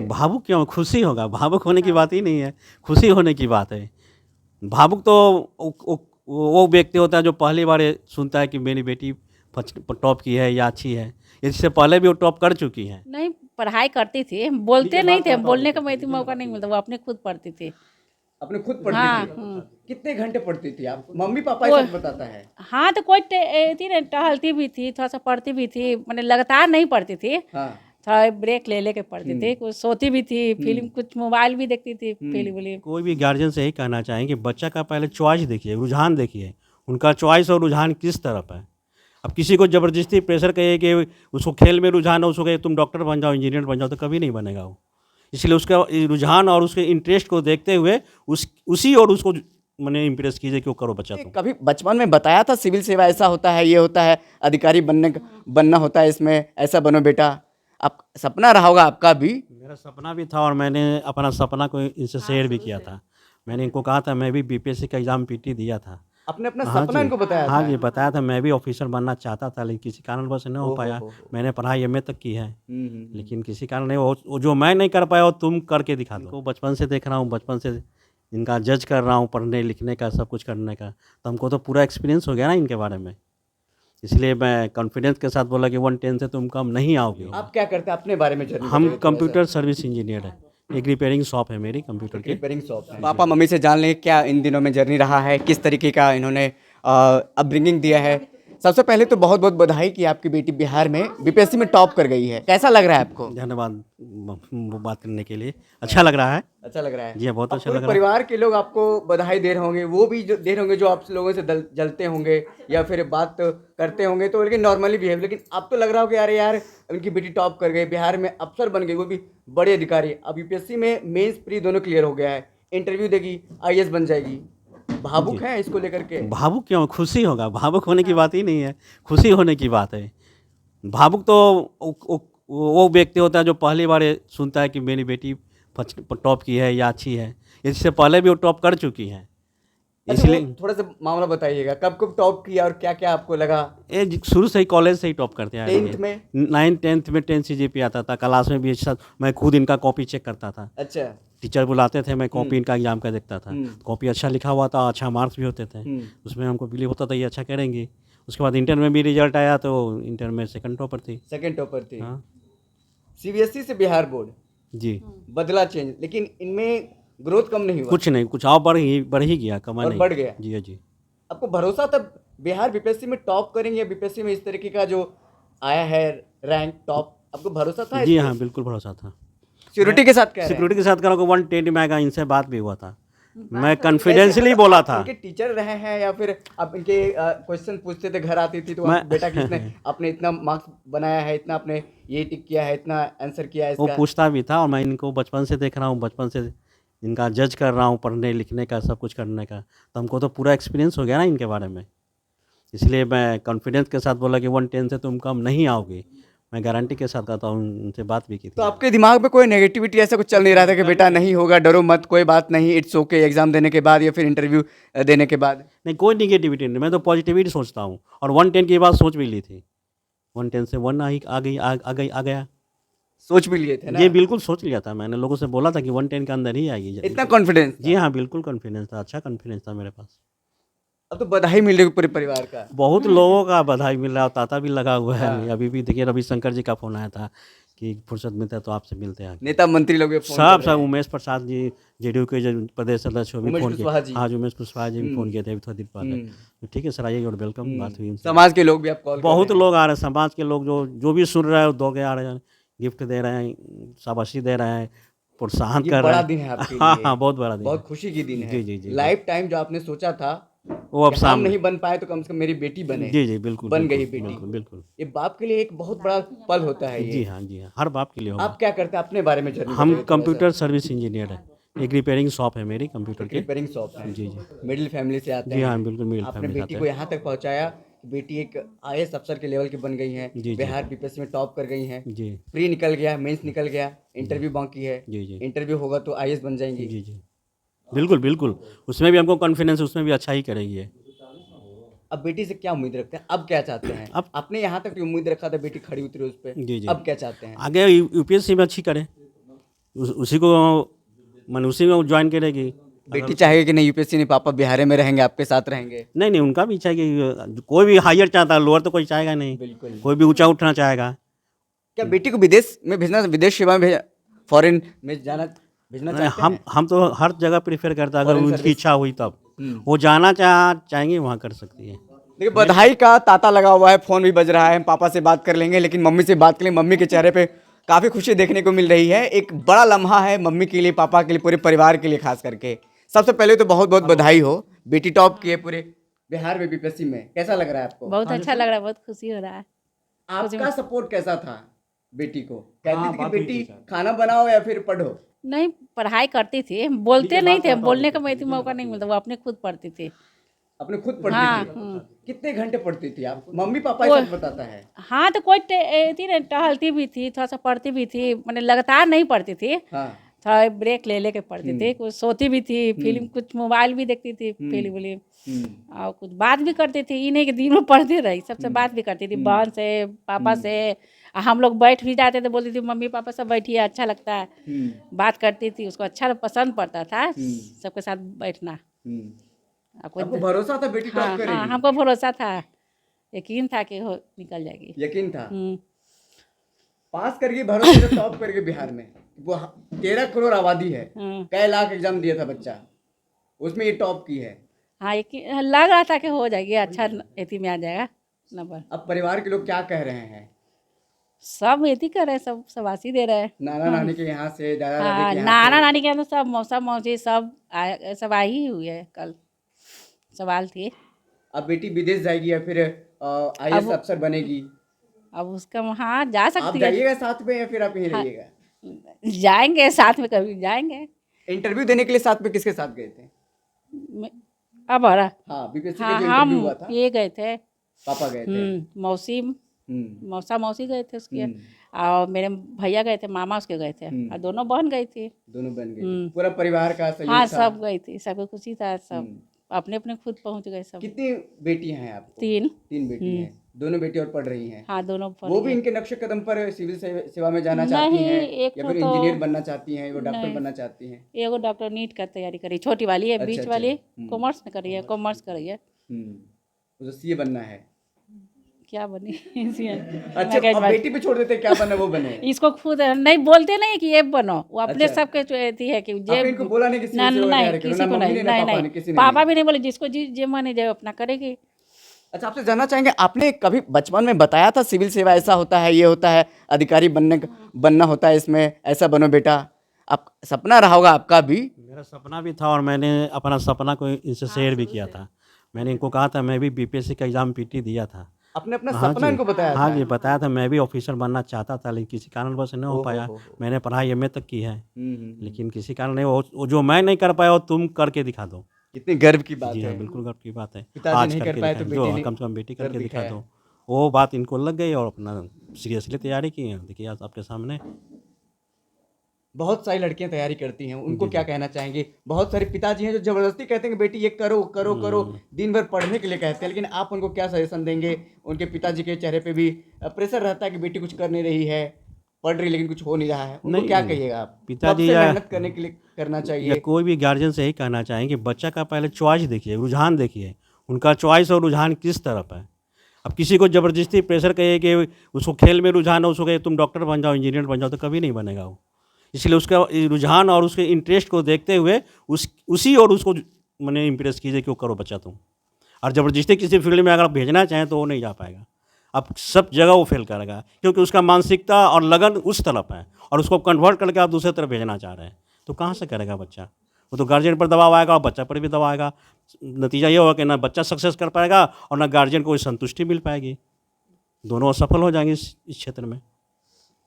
भावुक क्यों? खुशी होगा, भावुक होने की बात ही नहीं है, खुशी होने की बात है। भावुक तो वो व्यक्ति होता है जो पहली बार ये सुनता है कि मेरी बेटी टॉप की है या अच्छी है। इससे पहले भी वो टॉप कर चुकी हैं। नहीं, पढ़ाई करती थी, बोलते नहीं थे, बोलने का मौका नहीं मिलता, वो अपने खुद पढ़ती थी। अपने खुद पढ़ती हाँ, थी? कितने घंटे पढ़ती थी आप? मम्मी पापा वो- ये सब बताता है। हाँ, तो कोई थी ना, टहलती भी थी, थोड़ा सा पढ़ती भी थी, मैंने लगातार नहीं पढ़ती थी, हाँ। थोड़ा ब्रेक ले लेके पढ़ती थी, कुछ सोती भी थी, फिल्म कुछ मोबाइल भी देखती थी, फिल्म विल्म। कोई भी गार्जियन से यही कहना चाहें कि बच्चा का पहले चॉइस देखिए, रुझान देखिए, उनका चॉइस और रुझान किस तरफ है। अब किसी को ज़बरदस्ती प्रेशर करिए कि उसको खेल में रुझान है, उसको कहिए तुम डॉक्टर बन जाओ, इंजीनियर बन जाओ, तो कभी नहीं बनेगा वो। इसलिए उसका रुझान और उसके इंटरेस्ट को देखते हुए उसी और उसको मैंने इम्प्रेस कीजिए कि वो करो बच्चा तुम। कभी बचपन में बताया था सिविल सेवा ऐसा होता है, ये होता है, अधिकारी बनना होता है, इसमें ऐसा बनो बेटा? आप सपना रहा होगा आपका भी। मेरा सपना भी था और मैंने अपना सपना को इनसे शेयर भी किया था। मैंने इनको कहा था मैं भी बीपीएससी का एग्ज़ाम पीटी दिया था। आपने अपना हाँ सपना जी, इनको बताया हाँ था? जी, बताया था। मैं भी ऑफिसर बनना चाहता था लेकिन किसी कारणवश नहीं हो ओहो पाया। हो। मैंने पढ़ाई एमए तक की है हम्म। लेकिन किसी कारण नहीं, वो जो मैं नहीं कर पाया वो तुम करके दिखा दो। इनको बचपन से देख रहा हूँ, बचपन से इनका जज कर रहा हूँ, पढ़ने लिखने का सब कुछ करने का, तो हमको तो पूरा एक्सपीरियंस हो गया ना इनके बारे में। इसलिए मैं कॉन्फिडेंस के साथ बोला कि 110 से तुम कम नहीं आओगे। आप क्या करते हैं अपने बारे में जर्नी हम बताइए थोड़ा सा। कंप्यूटर सर्विस इंजीनियर है, एक रिपेयरिंग शॉप है मेरी कंप्यूटर की। रिपेयरिंग शॉप है। पापा मम्मी से जान लेंगे क्या इन दिनों में जर्नी रहा है, किस तरीके का इन्होंने अपब्रिंगिंग दिया है। सबसे पहले तो बहुत बहुत बधाई कि आपकी बेटी बिहार में बीपीएससी में टॉप कर गई है। कैसा लग रहा है आपको? धन्यवाद वो बात करने के लिए, अच्छा लग रहा है। अच्छा लग रहा है? जी हाँ, बहुत अब अच्छा पूरे लग रहा है। परिवार के लोग आपको बधाई दे रहे होंगे, वो भी जो दे रहे होंगे जो आप लोगों से जलते होंगे या फिर बात करते होंगे, तो लेकिन नॉर्मली बिहेव, लेकिन अब तो लग रहा हो कि अरे यार उनकी बेटी टॉप कर गई, बिहार में अफसर बन गई, वो भी बड़े अधिकारी। अब यूपीएससी में मेंस प्री दोनों क्लियर हो गया है, इंटरव्यू देगी, आईएएस बन जाएगी। भावुक है इसको लेकर के? भावुक क्यों? खुशी होगा, भावुक होने की बात ही नहीं है, खुशी होने की बात है। भावुक तो वो व्यक्ति होता है जो पहली बार ये सुनता है कि मेरी बेटी टॉप की है या अच्छी है। इससे पहले भी वो टॉप कर चुकी हैं। अच्छा, इसलिए वो थोड़ा सा मामला बताइएगा, कब कब टॉप किया और क्या क्या आपको लगा? ये शुरू से ही कॉलेज से ही टॉप करते हैं। 10th में? 9th 10th में 10 CGPA आता था, क्लास में भी अच्छा, मैं खुद इनका कॉपी चेक करता था। अच्छा। टीचर बुलाते थे, मैं कॉपी इनका एग्जाम का देखता था। कॉपी अच्छा लिखा हुआ था, अच्छा मार्क्स भी होते थे, उसमें हमको बिलीव होता था ये अच्छा करेंगे। उसके बाद इंटर में भी रिजल्ट आया तो इंटर में सेकंड टॉपर थी। सेकंड टॉपर थी। हाँ सीबीएसई से बिहार बोर्ड जी। बदला चेंज, लेकिन इनमें ग्रोथ कम नहीं हुआ कुछ नहीं, कुछ और बढ़ ही गया, कमा और नहीं। बढ़ गया। जी जी। आपको भरोसा था बिहार बीपीएससी में टॉप करेंगे, या बीपीएससी में इस तरीके का जो आया है रैंक टॉप, आपको भरोसा था? जी हाँ, बिल्कुल भरोसा था। सिक्योरिटी के साथ कह रहे हैं? सिक्योरिटी के साथ कह रहा हूँ 110 में आएगा, इनसे बात भी हुआ था, मैं कॉन्फिडेंशियली बोला था। इनके टीचर रहे हैं या फिर आप इनके क्वेश्चन पूछते थे घर आती थी तो मैं- आप बेटा किसने आपने इतना मार्क्स बनाया है, इतना आपने ये टिक किया है, इतना आंसर किया है वो इसका? पूछता भी था और मैं इनको बचपन से देख रहा हूँ, बचपन से इनका जज कर रहा हूँ, पढ़ने लिखने का सब कुछ करने का, तो हमको तो पूरा एक्सपीरियंस हो गया ना इनके बारे में। इसलिए मैं कॉन्फिडेंस के साथ बोला कि 110 से तुम कम नहीं आओगे। मैं गारंटी के साथ कहता हूँ, उनसे बात भी की थी। तो आपके दिमाग में कोई नेगेटिविटी ऐसा कुछ चल नहीं रहा था कि बेटा नहीं होगा, डरो मत, कोई बात नहीं, इट्स ओके, एग्जाम देने के बाद या फिर इंटरव्यू देने के बाद? नहीं, कोई निगेटिविटी नहीं, मैं तो पॉजिटिविटी सोचता हूँ और 110 की बात सोच भी ली थी। 110 से 1 आ गया। सोच भी लिए थे ना? ये बिल्कुल सोच लिया था मैंने, लोगों से बोला था कि 110 के अंदर ही आएगी। इतना कॉन्फिडेंस? जी हाँ, बिल्कुल कॉन्फिडेंस था, अच्छा कॉन्फिडेंस था मेरे पास। अब तो बधाई मिल रही है पूरे परिवार का। बहुत लोगों का बधाई मिल रहा है, ताता भी लगा हुआ है। अभी भी देखिए रविशंकर जी का फ़ोन आया था कि फुर्सत मिलता है तो आपसे मिलते हैं। नेता मंत्री लोग भी फोन सब कर रहे हैं। उमेश प्रसाद जी, जेडीयू के जो प्रदेश सदस्य, वो भी उमेश फ़ोन कुशवाहा किए। जी। हाँ, जो उमेश कुशवाहा जी भी फ़ोन किए थे अभी थोड़ी देर पहले। तो ठीक है सर, आइए और वेलकम, बात हुई उनसे। समाज के लोग भी आप कॉल कर बहुत रहे हैं। लोग आ रहे हैं, समाज के लोग जो भी सुन रहे हैं, वो दो के आ रहे हैं, गिफ्ट दे रहे हैं, शाबाशी दे रहे हैं, प्रोत्साहन ये कर रहे बड़ा हैं। दिन है आपके हाँ लिए। हाँ, बहुत बड़ा दिन बहुत है। खुशी की दिन है। जी जी जी। लाइफ टाइम जो आपने सोचा था वो अब कि हम सामने। नहीं बन पाए तो कम से कम मेरी बेटी बने। जी जी, बिल्कुल बन गई बिल्कुल, बेटी। बिल्कुल बिल्कुल। ये बाप के लिए एक बहुत बड़ा पल होता है जी ये। हाँ, जी हाँ, हर बाप के लिए होगा। आप क्या करते हैं अपने बारे में जर्नी हम बताइए थोड़ा सा। कंप्यूटर सर्विस इंजीनियर है, एक रिपेयरिंग शॉप है मेरी कंप्यूटर की। रिपेयरिंग शॉप है। जी जी। मिडिल फैमिली से आते जी हैं। हाँ, बिल्कुल मिडिल आपने फैमिली से बेटी आते को हैं। यहाँ तक पहुँचाया, बेटी एक आईएएस अफसर के लेवल की बन गई हैं। जी, जी। बिहार बीपीएससी में टॉप कर गई हैं। जी प्री निकल गया, मेंस निकल गया, इंटरव्यू बाकी है। जी जी इंटरव्यू होगा तो आईएएस बन जाएंगी। जी जी, बिल्कुल बिल्कुल, उसमें भी हमको कॉन्फिडेंस है, उसमें भी अच्छा ही करेगी ये। अब बेटी से क्या उम्मीद रखते हैं, अब क्या चाहते हैं? अब- आपने यहाँ तक उम्मीद रखा था बेटी खड़ी उतरी उस पर, जी जी, अब क्या चाहते हैं? आगे यूपीएससी में अच्छी करें। उसी को मैंने उसी में ज्वाइन करेगी। बेटी चाहेगी कि नहीं यूपीएससी नहीं, पापा बिहार में रहेंगे, आपके साथ रहेंगे? नहीं नहीं, उनका भी इच्छा है कि कोई भी हायर चाहता है, लोअर तो कोई चाहेगा नहीं। बिल्कुल। कोई भी ऊंचा उठना चाहेगा। क्या बेटी को विदेश में भेजना, विदेश सेवा में फॉरेन में भेजना चाहते हैं? हम तो हर जगह प्रेफर करते हैं, अगर Foreign उनकी service। इच्छा हुई तब वो जाना चाहेंगे वहाँ कर सकती है। देखिए बधाई का तांता लगा हुआ है, फोन भी बज रहा है, हम पापा से बात कर लेंगे, लेकिन मम्मी से बात करेंगे। मम्मी के चेहरे पे काफी खुशी देखने को मिल रही है। एक बड़ा लम्हा है मम्मी के लिए, पापा के लिए, पूरे परिवार के लिए खास करके। सबसे पहले तो बहुत बहुत बधाई हो, बेटी टॉप की है पूरे बिहार में बीपीएससी में। कैसा लग रहा है आपको? बहुत अच्छा लग रहा है, बहुत खुशी हो रहा है। आपका सपोर्ट कैसा था बेटी को? कहती थी कि बात हुई बेटी थी सर। खाना बनाओ या फिर पढ़ो? नहीं, पढ़ाई करती थी, बोलते नहीं थे, बोलने का मौका नहीं मिलता, वो अपने खुद पढ़ती थी। अपने खुद पढ़ती हाँ, थी? कितने घंटे पढ़ती थी आप? मम्मी पापा ये सब बताता है? हाँ, तो कोई थी ना, टहलती भी थी, थोड़ा सा पढ़ती भी थी, मैंने लगातार नहीं पढ़ती थी, हाँ। थोड़ा ब्रेक ले लेके पढ़ती थी, कुछ सोती भी थी, फिल्म कुछ मोबाइल भी देखती थी, फिल्म और कुछ बात भी करती थी। ये नहीं कि दिन में पढ़ती रही, सबसे बात भी करती थी, बहन से, पापा से। हम लोग बैठ भी जाते थे, बोलती थी मम्मी पापा सब बैठिए, अच्छा लगता है। बात करती थी, उसको अच्छा पसंद पड़ता था सबके साथ बैठना। आपको भरोसा था बेटी टॉप करेगी? हाँ, हमको भरोसा था, यकीन था कि हो निकल जाएगी। यकीन था? पास करके भरोसे से टॉप करके बिहार में। वो 13 करोड़ आबादी है, कई लाख एग्जाम दिया था बच्चा, उसमें ये टॉप की है। हाँ, यकीन लग रहा था कि हो जाएगी, अच्छा एथी में आ जाएगा नंबर। अब परिवार के लोग क्या कह रहे हैं? सब एथी कर रहे हैं, सब शबाशी दे रहे हैं। नाना नानी के यहाँ से, दादा दादी हाँ, के यहाँ नाना से? नानी के यहाँ तो सब मौसा मौसी सब आई ही हुई है। कल सवाल थी। अब बेटी विदेश जाएगी या फिर आईएएस अफसर बनेगी? अब उसका वहाँ जा आप सकती है। जाइएगा साथ में या फिर आप यहीं रहिएगा? जाएंगे साथ में, कभी जाएंगे। इंटरव्यू देने के लिए साथ में किसके साथ गए थे? अब हरा हाँ, बीपीएससी हाँ, का जो हम इंटरव्यू हुआ था, ये गए थे, पापा गए थे? मौसी मौसा मौसी गए थे उसके, और मेरे भैया गए थे, मामा उसके गए थे, और दोनों बहन गई थी। दोनों बन गए, पूरा परिवार का सहयोग हाँ, था? सब गई थी, सबको खुशी था, सब अपने अपने खुद पहुंच गए सब। कितनी बेटियां हैं आपको? 3। 3 बेटी हैं, दोनों बेटी और पढ़ रही हैं? हाँ, दोनों वो भी इनके नक्शे कदम पर सिविल सेवा में जाना चाहती नहीं, हैं एक या फिर तो इंजीनियर बनना चाहती हैं, वो डॉक्टर नहीं। बनना चाहती हैं? एगो डॉक्टर नीट का तैयारी करी, छोटी वाली है, बीच अच्छा। वाली कॉमर्स में करी है, कॉमर्स करी है। उसे सीए बनना है? क्या बनी अच्छा, अब बेटी पे छोड़ देते, क्या बने वो बने? इसको खुद नहीं बोलते, नहीं कि ये बनो, वो अपने अच्छा। सबके जो एथी है कि आपने इनको बोला नहीं कि सिविल सेवा की नहीं, तैयारी करो? किसी ना को मम्मी नहीं, ने, ना पापा ने, नहीं, किसी ने पापा नहीं? भी नहीं बोले, जिसको जे मन है जो अपना करेगी। अच्छा, आपसे जानना चाहेंगे, आपने कभी बचपन में बताया था सिविल सेवा ऐसा होता है, ये होता है, अधिकारी बनना होता है इसमें, ऐसा बनो बेटा? आप सपना रहा होगा आपका भी? मेरा सपना भी था और मैंने अपना सपना को इनसे शेयर भी किया था। मैंने इनको कहा था मैं भी बीपीएससी का एग्ज़ाम पीटी दिया था। आपने अपना हाँ सपना जी, इनको बताया हाँ था? जी, बताया था। मैं भी ऑफिसर बनना चाहता था, लेकिन किसी कारणवश नहीं हो पाया। मैंने पढ़ाई एमए तक की है, लेकिन किसी कारण नहीं, वो जो मैं नहीं कर पाया वो तुम करके दिखा दो। कितनी गर्व की बात जी हाँ, है। बिल्कुल गर्व की बात है। पिताजी आज नहीं कर करके पाए तो दिखाएं, बेटी जो ने कम से कम बेटी कर करके दिखा दिखाया। दो। वो बात इनको लग गई और अपना सीरियसली तैयारी की है। देखिए आज आपके सामने बहुत सारी लड़कियां तैयारी करती हैं, उनको क्या कहना चाहेंगे? बहुत सारे पिताजी हैं जो जबरदस्ती कहते हैं कि बेटी ये करो करो करो, दिन भर पढ़ने के लिए कहते हैं, लेकिन आप उनको क्या सजेशन देंगे? उनके पिताजी के चेहरे पे भी प्रेशर रहता है कि बेटी कुछ कर नहीं रही है, पढ़ रही लेकिन कुछ हो नहीं रहा है, उनको नहीं, क्या कहिएगा आप? पिताजी कब से या- मेहनत करने के लिए करना या चाहिए? कोई भी गार्जियन से यही कहना चाहें कि बच्चा का पहले चॉइस देखिए, रुझान देखिए, उनका चॉइस और रुझान किस तरफ है। अब किसी को ज़बरदस्ती प्रेशर कहिए कि उसको खेल में रुझान है, उसको कहिए तुम डॉक्टर बन जाओ, इंजीनियर बन जाओ, तो कभी नहीं बनेगा वो। इसलिए उसका रुझान और उसके इंटरेस्ट को देखते हुए उसी और उसको मैंने इम्प्रेस कीजिए कि वो करो बच्चा तुम। और ज़बरदस्ती किसी फील्ड में अगर आप भेजना चाहें तो वो नहीं जा पाएगा, अब सब जगह वो फेल करेगा, क्योंकि उसका मानसिकता और लगन उस तरफ है और उसको कन्वर्ट करके आप दूसरे तरफ भेजना चाह रहे हैं, तो कहाँ से करेगा बच्चा? वो तो गार्जियन पर दबाव आएगा और बच्चा पर भी दबाव आएगा। नतीजा ये होगा कि ना बच्चा सक्सेस कर पाएगा और ना गार्जियन को कोई संतुष्टि मिल पाएगी, दोनों असफल हो जाएंगे इस क्षेत्र में।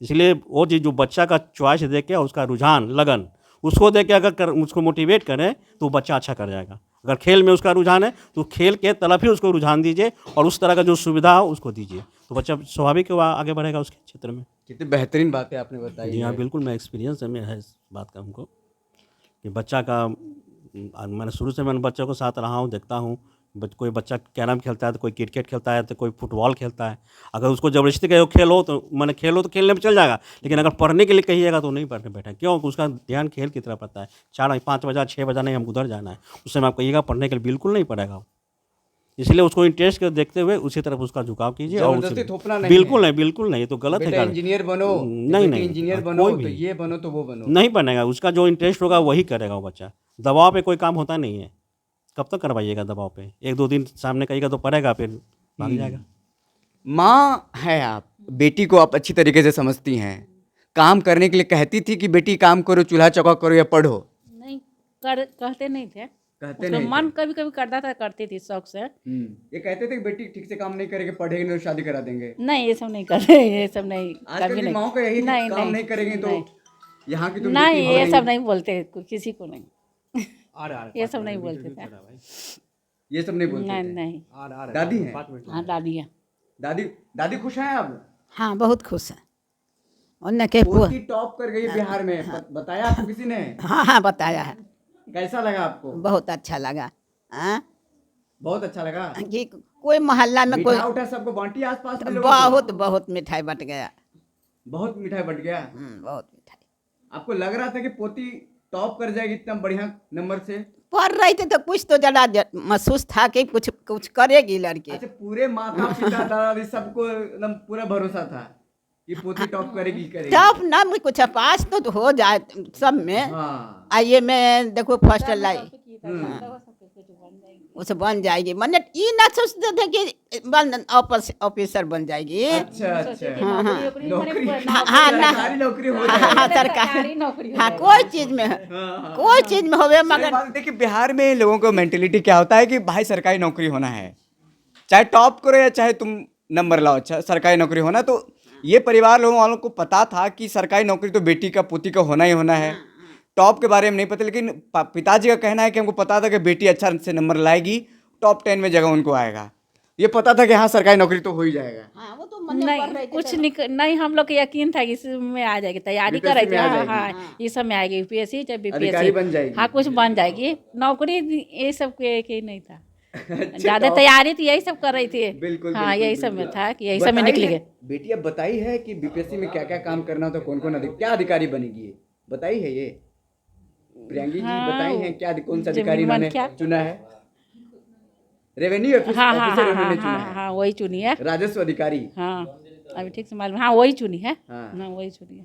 इसलिए वो चीज़ जो बच्चा का चॉइस देख के, उसका रुझान लगन, उसको देख के अगर उसको मोटिवेट करें तो बच्चा अच्छा कर जाएगा। अगर खेल में उसका रुझान है तो खेल के तरफ ही उसको रुझान दीजिए और उस तरह का जो सुविधा हो उसको दीजिए, तो बच्चा स्वाभाविक वो आगे बढ़ेगा उसके क्षेत्र में। कितनी बेहतरीन बातें आपने बताई जी हाँ, है। बिल्कुल, मैं एक्सपीरियंस है मेरा है इस बात का हमको कि बच्चा का मैंने शुरू से मैंने बच्चों के साथ रहा हूँ, देखता हूँ कोई बच्चा कैरम खेलता है तो कोई क्रिकेट खेलता है तो कोई फुटबॉल खेलता है। अगर उसको ज़बरदस्ती कहो खेलो तो मैंने खेलो तो खेलने में चल जाएगा, लेकिन अगर पढ़ने के लिए कहिएगा तो नहीं पढ़ने बैठा। क्यों? उसका ध्यान खेल की तरफ रहता है। 4-5 बजा 6 बजा नहीं, हमको उधर जाना है, उस समय आप कहिएगा पढ़ने के लिए बिल्कुल नहीं पढ़ेगा वो। इसलिए उसको इंटरेस्ट को देखते हुए उसी तरफ उसका झुकाव कीजिए और जबरदस्ती थोपना नहीं बिल्कुल है। नहीं, बिल्कुल नहीं, ये तो गलत है। बेटा इंजीनियर बनो, नहीं नहीं, इंजीनियर कोई बनो, तो भी ये बनो तो वो बनो। नहीं बनेगा। उसका जो इंटरेस्ट होगा वही करेगा वो बच्चा। दबाव पे कोई काम होता नहीं है। कब तक करवाइएगा दबाव पे? 1-2 दिन सामने कहिएगा तो पढ़ेगा, फिर भाग जाएगा। माँ है आप, बेटी को आप अच्छी तरीके से समझती हैं, काम करने के लिए कहती थी कि बेटी काम करो, चूल्हा चौका करो या पढ़ो? नहीं कहते नहीं थे। कहते उसका नहीं मन कभी कभी करता था, करती थी शौक से। ये कहते थे कि बेटी ठीक से काम नहीं करेगी, पढ़ेगी नहीं तो शादी करा देंगे। नहीं ये सब नहीं करते, ये सब नहीं, आजकल कभी की नहीं। माओ का यही नहीं काम नहीं करेंगे तो नहीं, यहाँ की तुम नहीं बेटी हो ये नहीं। सब नहीं बोलते, किसी को नहीं। ये सब नहीं बोलते थे। ये सब नहीं बोलते नहीं थे। नहीं। दादी हैं? हाँ दादी है। दादी दादी खुश हैं आप? हाँ बहुत खुश है। उनने के पोती टॉप कर गई बिहार में, बताया आपको किसी ने? हाँ हाँ बताया है, कैसा लगा आपको? बहुत अच्छा लगा। हाँ बहुत अच्छा लगा। कि कोई मोहल्ला में कोई मिठा उठा सबको बांटी आसपास में लोगों को? बहुत बहुत मिठाई बट गया। बहुत मिठाई बट गया। बहुत मिठाई। आपको लग रहा था कि पोती टॉप कर जाएगी इतना बढ़िया नंबर से? पढ़ रही थी तो कुछ तो जरा महसूस था कि कुछ कुछ करेगी लड़की। अच्छा, पूरे माता पिता दादा दादी सबको एकदम पूरा भरोसा था कि पोती टॉप करेगी करेगी। टॉप ना भी कुछ पास तो हो जाए सब में। हाँ। आइए मैं देखो फर्स्ट लाई उसे बन जाएगी। मैंने ये ना सोचते थे कि बन ऑफिसर बन जाएगी। अच्छा अच्छा। नौकरी हाँ ना सरकारी नौकरी हो हाँ जाए। हाँ सरकारी हाँ कोई चीज में होवे मगर मगर देखिए बिहार में लोगों को मेंटेलिटी क्या होता है कि भाई सरकारी नौकरी होना है, चाहे टॉप करो या चाहे तुम नंबर लाओ, अच्छा सरकारी नौकरी होना। तो ये परिवार लोगों वालों को पता था कि सरकारी नौकरी तो बेटी का पोती का होना ही होना है। टॉप के बारे में नहीं पता, लेकिन पिताजी का कहना है कि हमको पता था कि बेटी अच्छा से नंबर लाएगी, टॉप 10 में जगह उनको आएगा। ये पता था कि हाँ सरकारी नौकरी तो हो ही जाएगा। हाँ वो तो मन में पड़ रही नहीं थी कुछ नहीं, हम लोग को यकीन था कि इसमें आ जाएगी, तैयारी कर रहे थे। हाँ हाँ ये सब में आएगी, यूपीएससी चाहे अधिकारी बन बीपीएससी, जाएगी। हाँ कुछ बन जाएगी। नौकरी ये सब के नहीं था। ज्यादा तैयारी तो यही सब कर रही थी। बिल्कुल हाँ बिल्कुल, यही सब में बिल्कुल। था कि यही सब में बताई निकली है- गई। बेटी अब बताई है कि बीपीएससी में क्या क्या काम करना होता है, कौन कौन क्या अधिकारी बनेगी, ये बताई है ये प्रियंकी जी? हाँ, बताई हैं क्या, कौन सा अधिकारी जमीन इन्होंने क्या? चुना है? रेवेन्यू हाँ हाँ ऑफिसर हाँ उन्होंने हाँ चुना हाँ है, हाँ वही चुनी है। राजस्व अधिकारी। हाँ अभी ठीक से मालूम, हाँ वही चुनी है। हाँ। हाँ वही चुनी है।